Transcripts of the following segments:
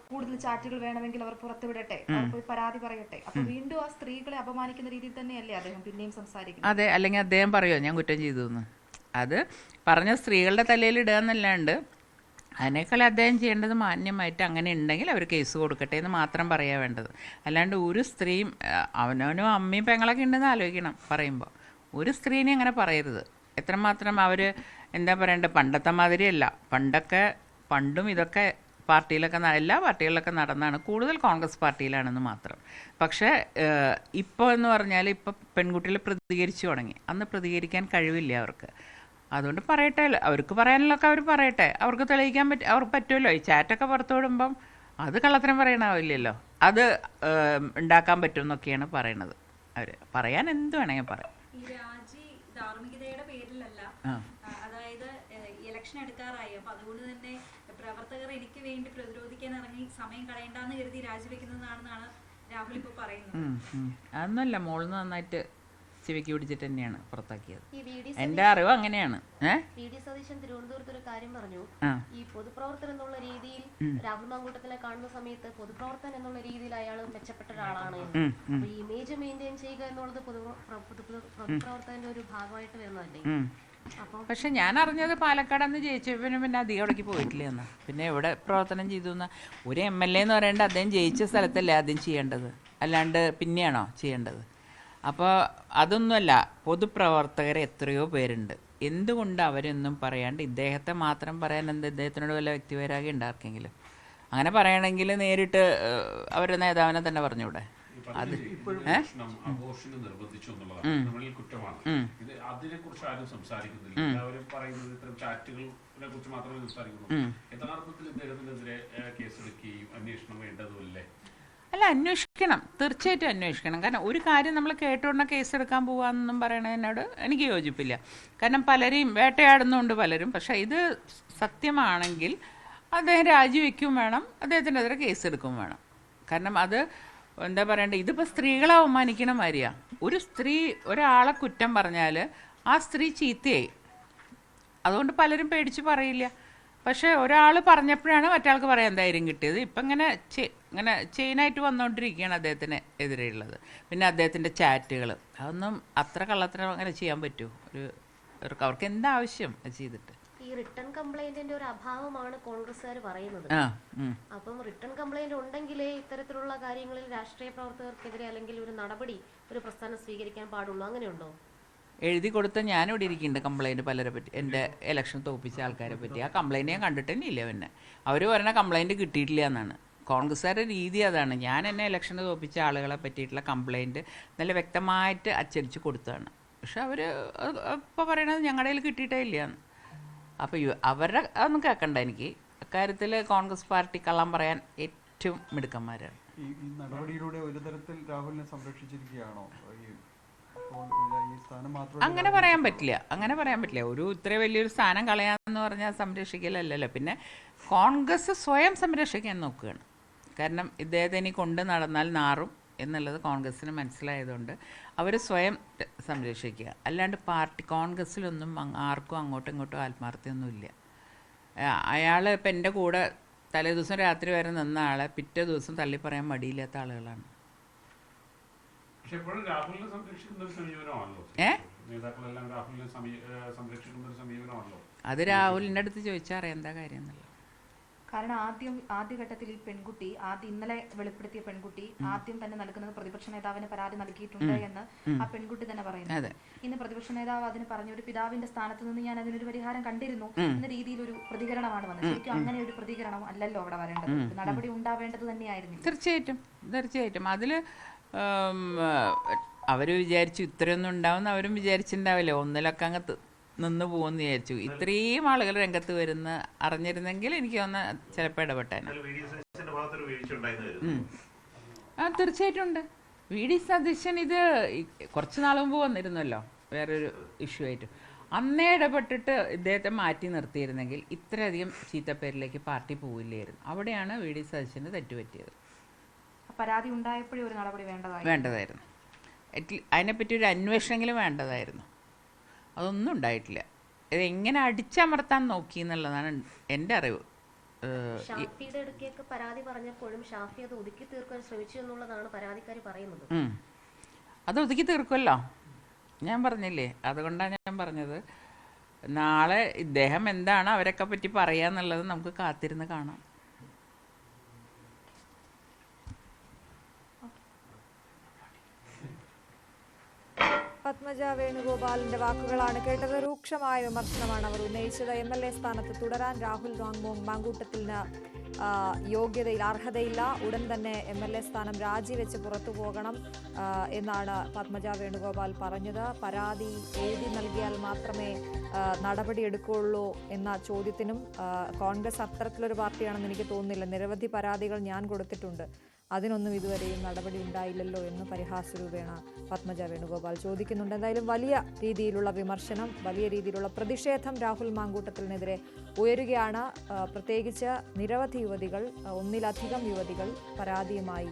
കൂടുതൽ ചാറ്റുകൾ വേണമെങ്കിൽ അവർ പുറത്തുവിടട്ടെ, അവർ പോയി പരാതി പറയട്ടെ. അപ്പൊ വീണ്ടും ആ സ്ത്രീകളെ അപമാനിക്കുന്ന രീതിയിൽ തന്നെയല്ലേ അദ്ദേഹം പിന്നെയും സംസാരിക്കുന്നത്? അതെ, അല്ലെങ്കിൽ അദ്ദേഹം പറയുമോ ഞാൻ കുറ്റം ചെയ്തു എന്ന്? അത് പറഞ്ഞ സ്ത്രീകളുടെ തലയിൽ ഇടുക എന്നല്ലാണ്ട് അതിനേക്കാൾ അദ്ദേഹം ചെയ്യേണ്ടത് മാന്യമായിട്ട് അങ്ങനെ ഉണ്ടെങ്കിൽ അവർ കേസ് കൊടുക്കട്ടെ എന്ന് മാത്രം പറയാൻ വേണ്ടത്. അല്ലാണ്ട് ഒരു സ്ത്രീയും അവനവനും അമ്മയും പെങ്ങളൊക്കെ ഉണ്ടെന്ന് ആലോചിക്കണം പറയുമ്പോൾ. ഒരു സ്ത്രീനെ അങ്ങനെ പറയരുത്. എത്രമാത്രം അവർ എന്താ പറയേണ്ടത്, പണ്ടത്തെ മാതിരിയല്ല. പണ്ടും ഇതൊക്കെ പാർട്ടിയിലൊക്കെ എല്ലാ പാർട്ടികളിലൊക്കെ നടന്നാണ്, കൂടുതൽ കോൺഗ്രസ് പാർട്ടിയിലാണെന്ന് മാത്രം. പക്ഷേ ഇപ്പോൾ എന്ന് പറഞ്ഞാൽ ഇപ്പോൾ പെൺകുട്ടികൾ പ്രതികരിച്ചു തുടങ്ങി. അന്ന് പ്രതികരിക്കാൻ കഴിവില്ല അവർക്ക്. അതുകൊണ്ട് പറയട്ടെ, അവർക്ക് പറയാനുള്ളതൊക്കെ അവർ പറയട്ടെ. അവർക്ക് തെളിയിക്കാൻ അവർക്ക് പറ്റുമല്ലോ. ഈ ചാറ്റൊക്കെ പുറത്തു വിടുമ്പം അത് കള്ളത്തരം പറയണമില്ലല്ലോ, അത് ഉണ്ടാക്കാൻ പറ്റും എന്നൊക്കെയാണ് പറയണത്. അവർ പറയാൻ എന്ത് വേണമെങ്കിൽ പറയാം. ധാർമ്മികതയുടെ പേരിലല്ല, അതായത് ഇലക്ഷൻ എടുക്കാറായി, അപ്പൊ അതുകൊണ്ട് തന്നെ പ്രവർത്തകർ എനിക്ക് വേണ്ടി പ്രതിരോധിക്കാൻ ഇറങ്ങി സമയം കളയണ്ടെന്ന് കരുതി രാജിവെക്കുന്നതാണെന്നാണ് രാഹുൽ ഇപ്പൊ പറയുന്നത്. അതൊന്നുമല്ല, മോളിന്ന് നന്നായിട്ട് ചെവിക്ക് പിടിച്ചിട്ട് തന്നെയാണ് പുറത്താക്കിയത്. എന്റെ അറിവ് അങ്ങനെയാണ്. സതീശൻ തിരുവനന്തപുരത്ത് ഒരു കാര്യം പറഞ്ഞു, ഈ പൊതുപ്രവർത്തനം എന്നുള്ള രീതിയിൽ രാഹുൽ മാങ്കൂട്ടത്തിനെ കാണുന്ന സമയത്ത് പൊതുപ്രവർത്തനം എന്നുള്ള രീതിയിൽ അയാൾ മെച്ചപ്പെട്ട ഒരാളാണ്. അപ്പൊ ഈ ഇമേജ് മെയിൻറ്റെയിൻ ചെയ്യുക എന്നുള്ളത് പൊതുപ്രവർത്തകന്റെ ഒരു ഭാഗമായിട്ട് വരുന്നതല്ലേ? പക്ഷെ ഞാൻ അറിഞ്ഞത് പാലക്കാട് ജയിച്ചപ്പോൾ പിന്നെ അധികം അവിടേക്ക് പോയിട്ടില്ല എന്ന്. പിന്നെ എവിടെ പ്രവർത്തനം ചെയ്തു എന്ന് ഒരു MLA എന്ന് പറയേണ്ടത് അദ്ദേഹം ജയിച്ച സ്ഥലത്തല്ലേ ആദ്യം ചെയ്യേണ്ടത്, അല്ലാണ്ട് പിന്നെയാണോ ചെയ്യേണ്ടത്? അപ്പോൾ അതൊന്നുമല്ല, പൊതുപ്രവർത്തകർ എത്രയോ പേരുണ്ട്. എന്തുകൊണ്ട് അവരൊന്നും പറയാണ്ട് ഇദ്ദേഹത്തെ മാത്രം പറയാൻ ഇദ്ദേഹത്തിനോട് വല്ല വ്യക്തിവൈരാഗ്യം ഉണ്ടാർക്കെങ്കിലും? അങ്ങനെ പറയണമെങ്കിൽ നേരിട്ട് അവരുടെ നേതാവിനെ തന്നെ പറഞ്ഞൂടെ? അത് അല്ല, അന്വേഷിക്കണം, തീർച്ചയായിട്ടും അന്വേഷിക്കണം. കാരണം ഒരു കാര്യം നമ്മൾ കേട്ടുകൊണ്ട കേസെടുക്കാൻ പോവാന്നൊന്നും പറയണതിനോട് എനിക്ക് യോജിപ്പില്ല. കാരണം പലരെയും വേട്ടയാടുന്നുണ്ട് പലരും. പക്ഷേ ഇത് സത്യമാണെങ്കിൽ അദ്ദേഹം രാജിവെക്കും വേണം, അദ്ദേഹത്തിനെതിരെ കേസെടുക്കും വേണം. കാരണം അത് എന്താ പറയണ്ടേ, ഇതിപ്പോൾ സ്ത്രീകളെ അവമാനിക്കണ മാതിരിയാണ്. ഒരു സ്ത്രീ ഒരാളെ കുറ്റം പറഞ്ഞാൽ ആ സ്ത്രീ ചീത്തയായി, അതുകൊണ്ട് പലരും പേടിച്ച് പറയില്ല. പക്ഷേ ഒരാൾ പറഞ്ഞപ്പോഴാണ് മറ്റാൾക്ക് പറയാൻ ധൈര്യം കിട്ടിയത്. ഇപ്പം ഇങ്ങനെ ചെയിനായിട്ട് വന്നുകൊണ്ടിരിക്കുകയാണ് അദ്ദേഹത്തിന് എതിരെയുള്ളത്. പിന്നെ അദ്ദേഹത്തിൻ്റെ ചാറ്റുകൾ, അതൊന്നും അത്ര കള്ളത്തരം അങ്ങനെ ചെയ്യാൻ പറ്റുമോ? അവർക്ക് എന്താവശ്യം ചെയ്തിട്ട്? ഈ റിട്ടേൺ കംപ്ലൈന്റിന്റെ ഒരു അഭാവമാണ് കോൺഗ്രസ്സുകാർ പറയുന്നത്. അപ്പം റിട്ടേൺ കംപ്ലൈന്റ് ഉണ്ടെങ്കിലേ ഇത്തരത്തിലുള്ള കാര്യങ്ങളിൽ രാഷ്ട്രീയ പ്രവർത്തകർക്കെതിരെ അല്ലെങ്കിൽ ഒരു നടപടി, ഒരു പ്രസ്ഥാനം സ്വീകരിക്കാൻ പാടുള്ളൂ. അങ്ങനെയുണ്ടോ? എഴുതി കൊടുത്ത ഞാനിവിടെ ഇരിക്കുന്നുണ്ട് കംപ്ലൈൻറ്റ് പലരെ പറ്റി, എൻ്റെ ഇലക്ഷൻ തോപ്പിച്ച ആൾക്കാരെ പറ്റി. ആ കംപ്ലൈൻറ്റ് ഞാൻ കണ്ടിട്ട് തന്നെ ഇല്ല. പിന്നെ അവർ പറയുന്ന കംപ്ലൈൻറ്റ് കിട്ടിയിട്ടില്ല എന്നാണ്. കോൺഗ്രസ്സുകാരുടെ രീതി അതാണ്. ഞാൻ എന്നെ ഇലക്ഷന് തോപ്പിച്ച ആളുകളെ പറ്റിയിട്ടുള്ള കംപ്ലൈൻറ്റ് നല്ല വ്യക്തമായിട്ട് അച്ചടിച്ച് കൊടുത്തതാണ്. പക്ഷെ അവർ ഇപ്പോൾ പറയണത് ഞങ്ങളുടെ കയ്യിൽ കിട്ടിയിട്ടേ ഇല്ല എന്ന്. അപ്പോൾ അവരുടെ അതൊന്നും കേൾക്കണ്ട എനിക്ക്. അക്കാര്യത്തിൽ കോൺഗ്രസ് പാർട്ടി കള്ളം പറയാൻ ഏറ്റവും മിടുക്കന്മാരാണ്. ഈ നടപടിയിലൂടെ ഒരു തരത്തിൽ രാഹുലിനെ സംരക്ഷിച്ചിരിക്കുകയാണോ? അങ്ങനെ പറയാൻ പറ്റില്ല. ഒരു ഇത്ര വലിയൊരു സ്ഥാനം കളയാന്ന് പറഞ്ഞാൽ സംരക്ഷിക്കലല്ലല്ലോ. പിന്നെ കോൺഗ്രസ് സ്വയം സംരക്ഷിക്കാൻ നോക്കുകയാണ്. കാരണം ഇദ്ദേഹത്തെ ഇനി കൊണ്ട് നടന്നാൽ നാറും എന്നുള്ളത് കോൺഗ്രസ്സിന് മനസ്സിലായതുകൊണ്ട് അവർ സ്വയം സംരക്ഷിക്കുക. അല്ലാണ്ട് കോൺഗ്രസ്സിലൊന്നും ആർക്കും അങ്ങോട്ടും ഇങ്ങോട്ടും ആത്മാർത്ഥ്യമൊന്നുമില്ല. അയാൾ ഇപ്പം എൻ്റെ കൂടെ തലേ ദിവസം രാത്രി വരെ നിന്ന ആളെ പിറ്റേ ദിവസം തള്ളി പറയാൻ മടിയില്ലാത്ത ആളുകളാണ്. അത് രാഹുലിൻ്റെ അടുത്ത് ചോദിച്ചാൽ അറിയാം എന്താ കാര്യം എന്നുള്ളത്. കാരണം ആദ്യഘട്ടത്തിൽ ഈ പെൺകുട്ടി ഇന്നലെ വെളിപ്പെടുത്തിയ പെൺകുട്ടി ആദ്യം തന്നെ നൽകുന്നത് പ്രതിപക്ഷ നേതാവിന് പരാതി നൽകിയിട്ടുണ്ട് എന്ന് ആ പെൺകുട്ടി തന്നെ പറയുന്നത്. ഇന്ന് പ്രതിപക്ഷ നേതാവ് അതിന് പറഞ്ഞു, ഒരു പിതാവിന്റെ സ്ഥാനത്ത് നിന്ന് ഞാൻ അതിനൊരു പരിഹാരം കണ്ടിരുന്നു എന്ന രീതിയിൽ ഒരു പ്രതികരണമാണ് വന്നത്. ശരിക്കും അങ്ങനെ ഒരു പ്രതികരണം അല്ലല്ലോ അവിടെ വരേണ്ടത്. നടപടി ഉണ്ടാവേണ്ടത് തന്നെയായിരുന്നു. തീർച്ചയായിട്ടും അതിൽ അവർ വിചാരിച്ചു ഇത്രയൊന്നും ഉണ്ടാവുമെന്ന് അവരും വിചാരിച്ചിട്ടുണ്ടാവില്ല. ഒന്നിലൊക്കെ അങ്ങ് നിന്ന് പോകുമെന്ന് വിചാരിച്ചു. ഇത്രയും ആളുകൾ രംഗത്ത് വരുന്ന അറിഞ്ഞിരുന്നെങ്കിൽ എനിക്ക് ഒന്ന് ചിലപ്പോൾ ഇടപെട്ടേനെ. തീർച്ചയായിട്ടും ഉണ്ട്. VD സതീശൻ ഇത് കുറച്ച് നാൾ മുമ്പ് വന്നിരുന്നല്ലോ വേറൊരു ഇഷ്യൂ ആയിട്ട്. അന്നേ ഇടപെട്ടിട്ട് ഇദ്ദേഹത്തെ മാറ്റി നിർത്തിയിരുന്നെങ്കിൽ ഇത്രയധികം ചീത്തപ്പേരിലേക്ക് പാർട്ടി പോവില്ലായിരുന്നു. അവിടെയാണ് VD സതീശന് തെറ്റുപറ്റിയത്. പരാതി ഉണ്ടായപ്പോഴും ഒരു നടപടി വേണ്ടതായിരുന്നു. അതിനെപ്പറ്റി ഒരു അന്വേഷണമെങ്കിലും വേണ്ടതായിരുന്നു. അതൊന്നും ഉണ്ടായിട്ടില്ല. ഇതെങ്ങനെ അടിച്ചമർത്താൻ നോക്കി എന്നുള്ളതാണ് എൻ്റെ അറിവ്. ഷാഫിയുടെ അടുക്കൊക്കെ പരാതി പറഞ്ഞപ്പോഴും ഷാഫി അത് ഒതുക്കി തീർക്കാൻ ശ്രമിച്ചു എന്നുള്ളതാണ് പരാതിക്കാരി പറയുന്നത്. അത് ഒതുക്കി തീർക്കുമല്ലോ, ഞാൻ പറഞ്ഞില്ലേ. അതുകൊണ്ടാണ് ഞാൻ പറഞ്ഞത് നാളെ ഇദ്ദേഹം എന്താണ് അവരൊക്കെ പറ്റി പറയാന്നുള്ളത് നമുക്ക് കാത്തിരുന്ന് കാണാം. പത്മജ വേണുഗോപാലിന്റെ വാക്കുകളാണ് കേട്ടത്. രൂക്ഷമായ വിമർശനമാണ് അവർ ഉന്നയിച്ചത്. MLA സ്ഥാനത്ത് തുടരാൻ രാഹുൽ മാങ്കൂട്ടത്തിന് യോഗ്യതയിൽ അർഹതയില്ല. ഉടൻ തന്നെ MLA സ്ഥാനം രാജിവെച്ച് പുറത്തു പോകണം എന്നാണ് പത്മജ വേണുഗോപാൽ പറഞ്ഞത്. പരാതി എഴുതി നൽകിയാൽ മാത്രമേ നടപടിയെടുക്കുകയുള്ളൂ എന്ന ചോദ്യത്തിനും കോൺഗ്രസ് അത്തരത്തിലൊരു പാർട്ടിയാണെന്ന് എനിക്ക് തോന്നുന്നില്ല. നിരവധി പരാതികൾ ഞാൻ കൊടുത്തിട്ടുണ്ട്, അതിനൊന്നും ഇതുവരെയും നടപടി ഉണ്ടായില്ലല്ലോ എന്ന് പരിഹാസരൂപേണ പത്മജ വേണുഗോപാൽ ചോദിക്കുന്നുണ്ട്. എന്തായാലും വലിയ രീതിയിലുള്ള വിമർശനം, വലിയ രീതിയിലുള്ള പ്രതിഷേധം രാഹുൽ മാങ്കൂട്ടത്തിനെതിരെ ഉയരുകയാണ്. പ്രത്യേകിച്ച് നിരവധി യുവതികൾ, ഒന്നിലധികം യുവതികൾ പരാതിയുമായി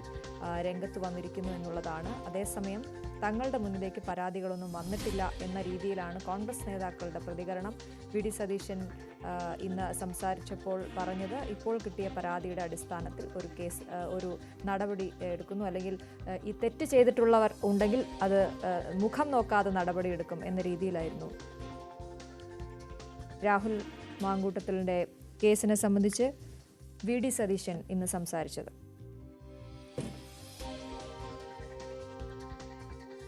രംഗത്ത് വന്നിരിക്കുന്നു എന്നുള്ളതാണ്. അതേസമയം തങ്ങളുടെ മുന്നിലേക്ക് പരാതികളൊന്നും വന്നിട്ടില്ല എന്ന രീതിയിലാണ് കോൺഗ്രസ് നേതാക്കളുടെ പ്രതികരണം. VD സതീശൻ ഇന്ന് സംസാരിച്ചപ്പോൾ പറഞ്ഞത്, ഇപ്പോൾ കിട്ടിയ പരാതിയുടെ അടിസ്ഥാനത്തിൽ ഒരു നടപടി എടുക്കുന്നു, അല്ലെങ്കിൽ ഈ തെറ്റ് ചെയ്തിട്ടുള്ളവർ ഉണ്ടെങ്കിൽ അത് മുഖം നോക്കാതെ നടപടിയെടുക്കും എന്ന രീതിയിലായിരുന്നു രാഹുൽ മാങ്കൂട്ടത്തിലിൻ്റെ കേസിനെ സംബന്ധിച്ച് VD സതീശൻ ഇന്ന് സംസാരിച്ചത്.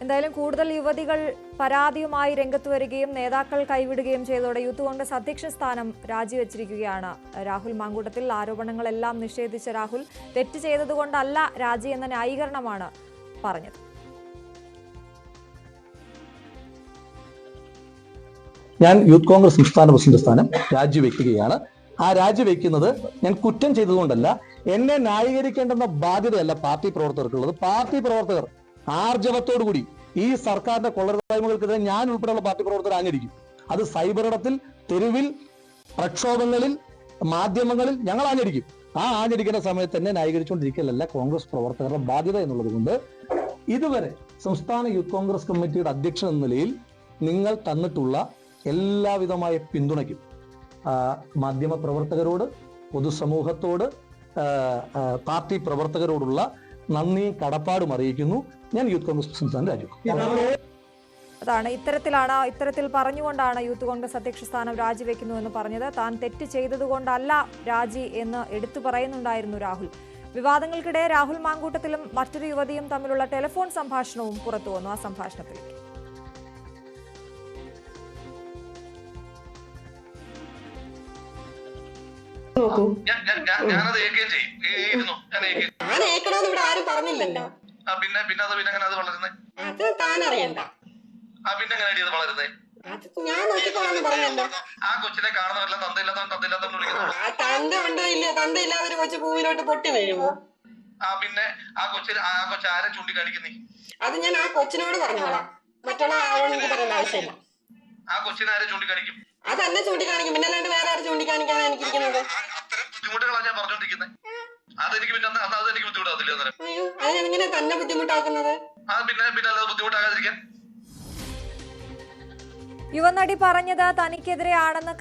എന്തായാലും കൂടുതൽ യുവതികൾ പരാതിയുമായി രംഗത്ത് വരികയും നേതാക്കൾ കൈവിടുകയും ചെയ്തതോടെ യൂത്ത് കോൺഗ്രസ് അധ്യക്ഷ സ്ഥാനം രാജിവെച്ചിരിക്കുകയാണ് രാഹുൽ മാങ്കൂട്ടത്തിൽ. ആരോപണങ്ങളെല്ലാം നിഷേധിച്ച രാഹുൽ തെറ്റ് ചെയ്തതുകൊണ്ടല്ല രാജി എന്ന ന്യായീകരണമാണ് പറഞ്ഞത്. ഞാൻ യൂത്ത് കോൺഗ്രസ് സംസ്ഥാന പ്രസിഡന്റ് സ്ഥാനം രാജിവെക്കുകയാണ്. ആ രാജിവെക്കുന്നത് ഞാൻ കുറ്റം ചെയ്തതുകൊണ്ടല്ല, എന്നെ ന്യായീകരിക്കേണ്ടെന്ന ബാധ്യതയല്ല പാർട്ടി പ്രവർത്തകർക്കുള്ളത്. പാർട്ടി പ്രവർത്തകർ ആർജവത്തോടുകൂടി ഈ സർക്കാരിന്റെ കൊള്ളരുതായ്മകൾക്കെതിരെ ഞാൻ ഉൾപ്പെടെയുള്ള പാർട്ടി പ്രവർത്തകർ ആഞ്ഞടിക്കും. അത് സൈബറിടത്തിൽ, തെരുവിൽ, പ്രക്ഷോഭങ്ങളിൽ, മാധ്യമങ്ങളിൽ ഞങ്ങൾ ആഞ്ഞടിക്കും. ആ ആഞ്ഞടിക്കുന്ന സമയത്ത് തന്നെ ന്യായീകരിച്ചുകൊണ്ടിരിക്കലല്ല കോൺഗ്രസ് പ്രവർത്തകരുടെ ബാധ്യത എന്നുള്ളത് കൊണ്ട് ഇതുവരെ സംസ്ഥാന യൂത്ത് കോൺഗ്രസ് കമ്മിറ്റിയുടെ അധ്യക്ഷൻ എന്ന നിലയിൽ നിങ്ങൾ തന്നിട്ടുള്ള എല്ലാവിധമായ പിന്തുണയ്ക്കും മാധ്യമ പ്രവർത്തകരോട്, പൊതുസമൂഹത്തോട്, പാർട്ടി പ്രവർത്തകരോടുള്ള നന്ദിയും കടപ്പാടും അറിയിക്കുന്നു. ഞാൻ യൂത്ത് കോൺഗ്രസ് പ്രസിഡന്റ് രാജിവെക്കും. അതാണ് ഇത്തരത്തിൽ പറഞ്ഞുകൊണ്ടാണ് യൂത്ത് കോൺഗ്രസ് അധ്യക്ഷ സ്ഥാനം രാജിവെക്കുന്നുവെന്ന് പറഞ്ഞത്. താൻ തെറ്റ് ചെയ്തതുകൊണ്ടല്ല രാജി എന്ന് എടുത്തു പറയുന്നുണ്ടായിരുന്നു രാഹുൽ. വിവാദങ്ങൾക്കിടെ രാഹുൽ മാങ്കൂട്ടത്തിലും മറ്റൊരു യുവതിയും തമ്മിലുള്ള ടെലിഫോൺ സംഭാഷണവും പുറത്തു വന്നു. ആ സംഭാഷണത്തിലേക്ക് ഞാൻ നോക്കിക്കോളാന്ന് ആ കൊച്ചിനെ കാണുന്നവരെല്ലാം തന്തയില്ലാതൊരു കൊച്ചു പൂവിലോട്ട് പൊട്ടി വീഴുമോ? പിന്നെ ആ കൊച്ചാരെ ചൂണ്ടിക്കാണിക്കുന്നേ? അത് ഞാൻ ആ കൊച്ചിനോട് പറഞ്ഞോളാം, മറ്റുള്ള ആളോട് എനിക്ക് പറയേണ്ട ആവശ്യമില്ല. ആ കൊച്ചിനെ ആരെ ചൂണ്ടിക്കാണിക്കും? അതന്നെ ചൂണ്ടിക്കാണിക്കും, പിന്നെ അല്ലാണ്ട് വേറെ ആരെ ചൂണ്ടിക്കാണിക്കാനാണ് എനിക്കിരിക്കുന്നത്? അത്തരം ബുദ്ധിമുട്ടുകളാണ് ഞാൻ പറഞ്ഞോണ്ടിരിക്കുന്നത്. അതെനിക്ക് ബുദ്ധിമുട്ടാകത്തില്ല. അയ്യോ, അതെങ്ങനെ തന്നെ ബുദ്ധിമുട്ടാക്കുന്നത്? പിന്നെ അല്ലാതെ ബുദ്ധിമുട്ടാകാതിരിക്കാൻ യുവനടി പറഞ്ഞത് തനിക്കെതിരെയാണെന്ന്